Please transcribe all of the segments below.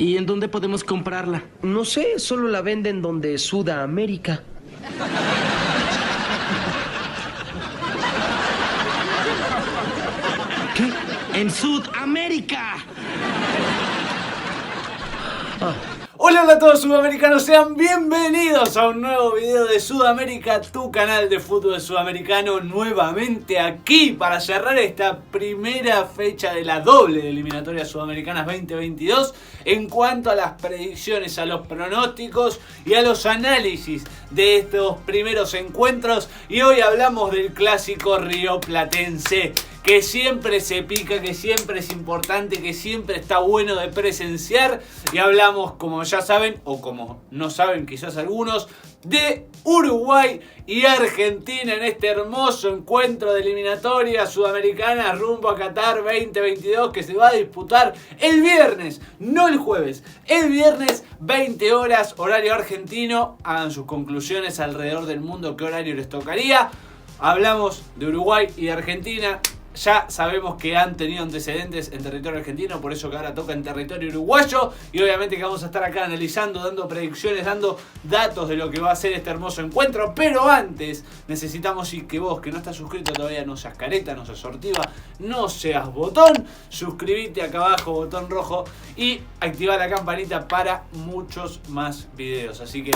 ¿Y en dónde podemos comprarla? No sé, solo la venden donde Sudamérica. ¿Qué? ¡En Sudamérica! Hola a todos sudamericanos, sean bienvenidos a un nuevo video de Sudamérica, tu canal de fútbol sudamericano, nuevamente aquí para cerrar esta primera fecha de la doble de eliminatorias sudamericanas 2022 en cuanto a las predicciones, a los pronósticos y a los análisis de estos primeros encuentros. Y hoy hablamos del clásico rioplatense, que siempre se pica, que siempre es importante, que siempre está bueno de presenciar. Y hablamos, como ya saben, o como no saben quizás algunos, de Uruguay y Argentina en este hermoso encuentro de eliminatorias sudamericanas rumbo a Qatar 2022, que se va a disputar el viernes, no el jueves, el viernes 20 horas, horario argentino. Hagan sus conclusiones alrededor del mundo, qué horario les tocaría. Hablamos de Uruguay y de Argentina. Ya sabemos que han tenido antecedentes en territorio argentino, por eso que ahora toca en territorio uruguayo. Y obviamente que vamos a estar acá analizando, dando predicciones, dando datos de lo que va a ser este hermoso encuentro. Pero antes necesitamos que vos, que no estás suscrito todavía, no seas careta, no seas sortiva, no seas botón. Suscríbete acá abajo, botón rojo, y activa la campanita para muchos más videos. Así que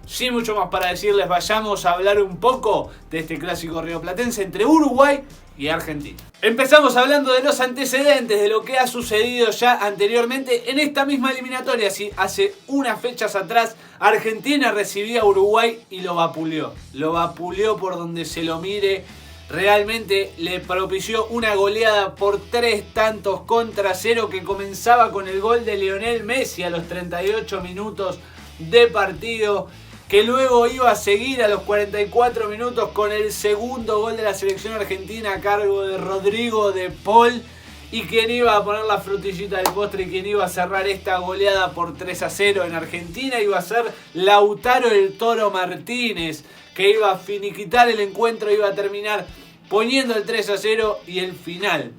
sin mucho más para decirles, vayamos a hablar un poco de este clásico rioplatense entre Uruguay y Argentina. Empezamos hablando de los antecedentes, de lo que ha sucedido ya anteriormente en esta misma eliminatoria. Sí, hace unas fechas atrás Argentina recibía a Uruguay y lo vapuleó. Lo vapuleó por donde se lo mire. Realmente le propició una goleada por 3-0 que comenzaba con el gol de Lionel Messi a los 38 minutos de partido, que luego iba a seguir a los 44 minutos con el segundo gol de la selección argentina a cargo de Rodrigo de Paul. Y quien iba a poner la frutillita del postre y quien iba a cerrar esta goleada por 3-0 en Argentina iba a ser Lautaro el Toro Martínez, que iba a finiquitar el encuentro, iba a terminar poniendo el 3-0 y el final,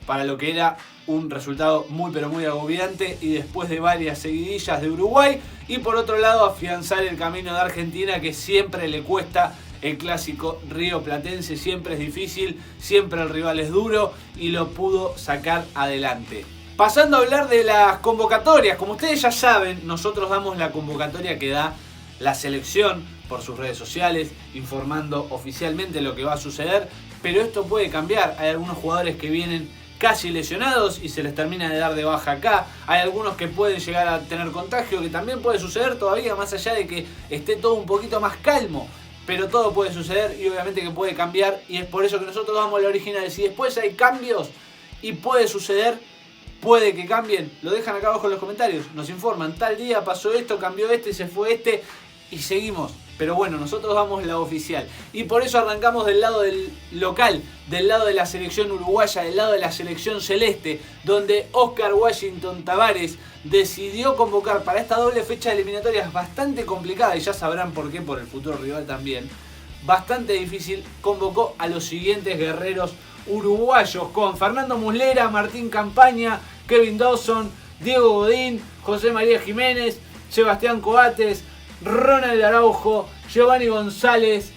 para lo que era un resultado muy pero muy agobiante, y después de varias seguidillas de Uruguay. Y por otro lado afianzar el camino de Argentina, que siempre le cuesta el clásico rioplatense, siempre es difícil, siempre el rival es duro, y lo pudo sacar adelante. Pasando a hablar de las convocatorias, como ustedes ya saben, nosotros damos la convocatoria que da la selección por sus redes sociales, informando oficialmente lo que va a suceder, pero esto puede cambiar. Hay algunos jugadores que vienen casi lesionados y se les termina de dar de baja acá. Hay algunos que pueden llegar a tener contagio, que también puede suceder todavía, más allá de que esté todo un poquito más calmo. Pero todo puede suceder y obviamente que puede cambiar, y es por eso que nosotros damos la original. Si después hay cambios y puede suceder, puede que cambien, lo dejan acá abajo en los comentarios, nos informan, tal día pasó esto, cambió este, se fue este, y seguimos. Pero bueno, nosotros damos la oficial. Y por eso arrancamos del lado del local, del lado de la selección uruguaya, del lado de la selección celeste, donde Oscar Washington Tabárez decidió convocar para esta doble fecha de eliminatorias bastante complicada, y ya sabrán por qué, por el futuro rival también, bastante difícil. Convocó a los siguientes guerreros uruguayos, con Fernando Muslera, Martín Campaña, Kevin Dawson, Diego Godín, José María Jiménez, Sebastián Coates, Ronald Araujo, Giovanni González,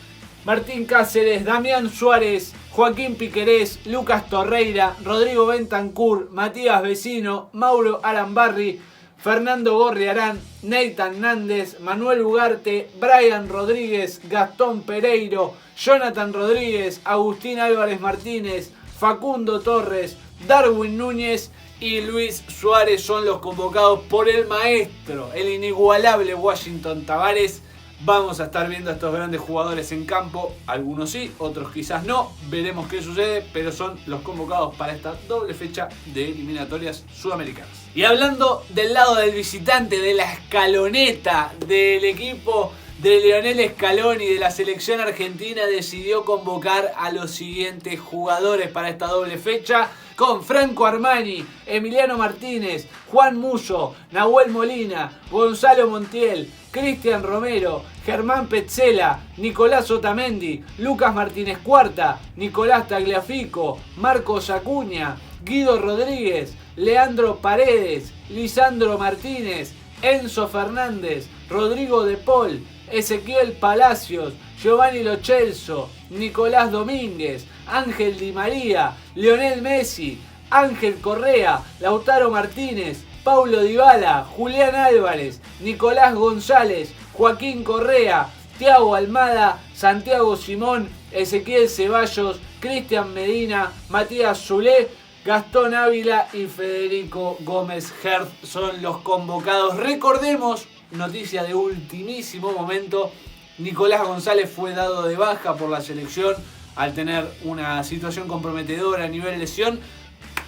Martín Cáceres, Damián Suárez, Joaquín Piquerés, Lucas Torreira, Rodrigo Bentancur, Matías Vecino, Mauro Arambarri, Fernando Gorriarán, Nathan Nández, Manuel Ugarte, Brian Rodríguez, Gastón Pereiro, Jonathan Rodríguez, Agustín Álvarez Martínez, Facundo Torres, Darwin Núñez y Luis Suárez son los convocados por el maestro, el inigualable Washington Tabárez. Vamos a estar viendo a estos grandes jugadores en campo, algunos sí, otros quizás no, veremos qué sucede, pero son los convocados para esta doble fecha de eliminatorias sudamericanas. Y hablando del lado del visitante, de la escaloneta, del equipo de Lionel Scaloni, de la selección argentina, decidió convocar a los siguientes jugadores para esta doble fecha, con Franco Armani, Emiliano Martínez, Juan Musso, Nahuel Molina, Gonzalo Montiel, Cristian Romero, Germán Petzela, Nicolás Otamendi, Lucas Martínez Cuarta, Nicolás Tagliafico, Marcos Acuña, Guido Rodríguez, Leandro Paredes, Lisandro Martínez, Enzo Fernández, Rodrigo de Paul, Ezequiel Palacios, Giovanni Lo Celso, Nicolás Domínguez, Ángel Di María, Lionel Messi, Ángel Correa, Lautaro Martínez, Paulo Dybala, Julián Álvarez, Nicolás González, Joaquín Correa, Thiago Almada, Santiago Simón, Ezequiel Ceballos, Cristian Medina, Matías Zulé, Gastón Ávila y Federico Gómez Hertz son los convocados. Recordemos, noticia de ultimísimo momento, Nicolás González fue dado de baja por la selección al tener una situación comprometedora a nivel lesión.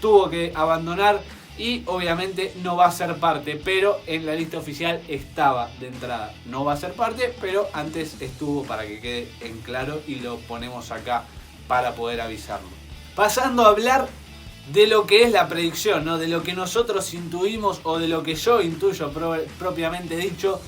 Tuvo que abandonar y obviamente no va a ser parte, pero en la lista oficial estaba de entrada. No va a ser parte, pero antes estuvo, para que quede en claro, y lo ponemos acá para poder avisarlo. Pasando a hablar de lo que es la predicción, ¿no? De lo que nosotros intuimos o de lo que yo intuyo propiamente dicho,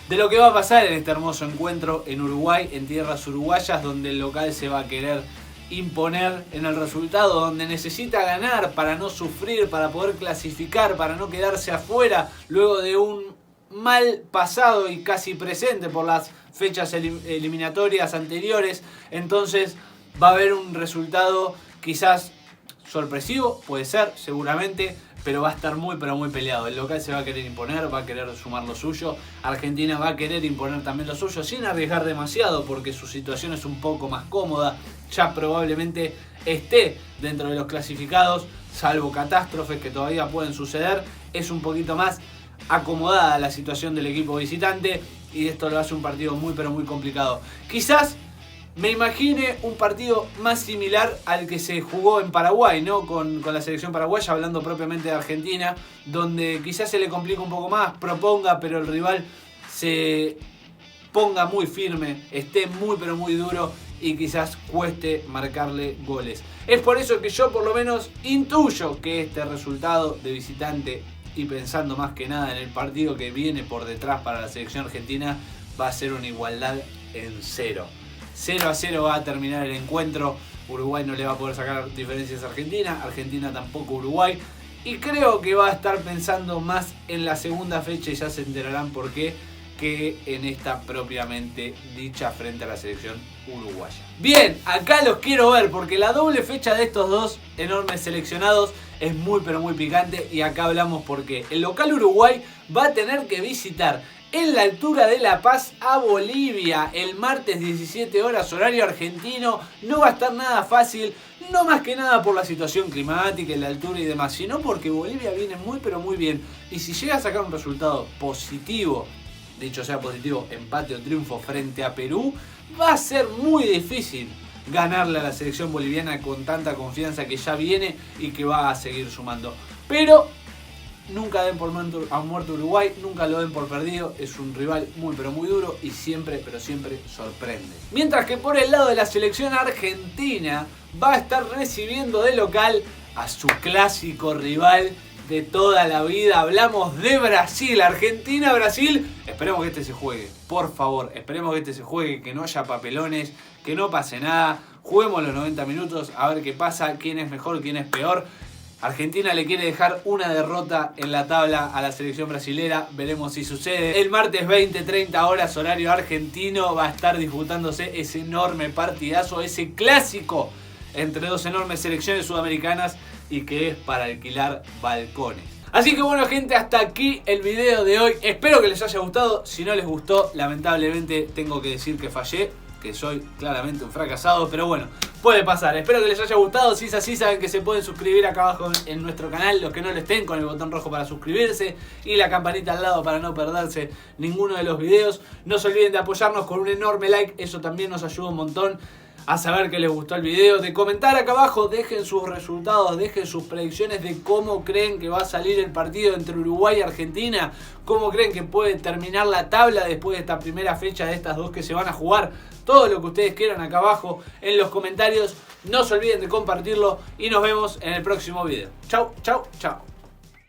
de lo que va a pasar en este hermoso encuentro en Uruguay, en tierras uruguayas, donde el local se va a querer imponer en el resultado, donde necesita ganar para no sufrir, para poder clasificar, para no quedarse afuera luego de un mal pasado y casi presente por las fechas eliminatorias anteriores. Entonces va a haber un resultado quizás sorpresivo, puede ser, seguramente, pero va a estar muy pero muy peleado. El local se va a querer imponer, va a querer sumar lo suyo. Argentina va a querer imponer también lo suyo, sin arriesgar demasiado, porque su situación es un poco más cómoda. Ya probablemente esté dentro de los clasificados, salvo catástrofes que todavía pueden suceder. Es un poquito más acomodada la situación del equipo visitante y esto lo hace un partido muy pero muy complicado. Quizás me imagine un partido más similar al que se jugó en Paraguay, ¿no? Con la selección paraguaya, hablando propiamente de Argentina, donde quizás se le complica un poco más, proponga, pero el rival se ponga muy firme, esté muy pero muy duro y quizás cueste marcarle goles. Es por eso que yo por lo menos intuyo que este resultado de visitante, y pensando más que nada en el partido que viene por detrás para la selección argentina, va a ser una igualdad en 0. 0-0 va a terminar el encuentro. Uruguay no le va a poder sacar diferencias a Argentina, Argentina tampoco Uruguay. Y creo que va a estar pensando más en la segunda fecha, y ya se enterarán por qué, que en esta propiamente dicha frente a la selección uruguaya. Bien, acá los quiero ver porque la doble fecha de estos dos enormes seleccionados es muy pero muy picante, y acá hablamos porque el local Uruguay va a tener que visitar en la altura de La Paz a Bolivia el martes 17 horas horario argentino. No va a estar nada fácil, no más que nada por la situación climática y la altura y demás, sino porque Bolivia viene muy pero muy bien, y si llega a sacar un resultado positivo, dicho sea positivo, empate o triunfo frente a Perú, va a ser muy difícil ganarle a la selección boliviana con tanta confianza que ya viene y que va a seguir sumando. Pero nunca den por muerto Uruguay, nunca lo den por perdido. Es un rival muy pero muy duro y siempre pero siempre sorprende. Mientras que por el lado de la selección argentina va a estar recibiendo de local a su clásico rival de toda la vida. Hablamos de Brasil, Argentina-Brasil. Esperemos que este se juegue, por favor, esperemos que este se juegue, que no haya papelones, que no pase nada. Juguemos los 90 minutos a ver qué pasa, quién es mejor, quién es peor. Argentina le quiere dejar una derrota en la tabla a la selección brasilera. Veremos si sucede. El martes 20-30 horas horario argentino va a estar disputándose ese enorme partidazo, ese clásico entre dos enormes selecciones sudamericanas, y que es para alquilar balcones. Así que bueno, gente, hasta aquí el video de hoy. Espero que les haya gustado. Si no les gustó, lamentablemente tengo que decir que fallé, que soy claramente un fracasado, pero bueno, puede pasar. Espero que les haya gustado. Si es así, saben que se pueden suscribir acá abajo en nuestro canal, los que no lo estén, con el botón rojo para suscribirse y la campanita al lado para no perderse ninguno de los videos. No se olviden de apoyarnos con un enorme like, eso también nos ayuda un montón a saber que les gustó el video, de comentar acá abajo, dejen sus resultados, dejen sus predicciones de cómo creen que va a salir el partido entre Uruguay y Argentina, cómo creen que puede terminar la tabla después de esta primera fecha de estas dos que se van a jugar. Todo lo que ustedes quieran acá abajo en los comentarios. No se olviden de compartirlo y nos vemos en el próximo video. Chau, chau, chau.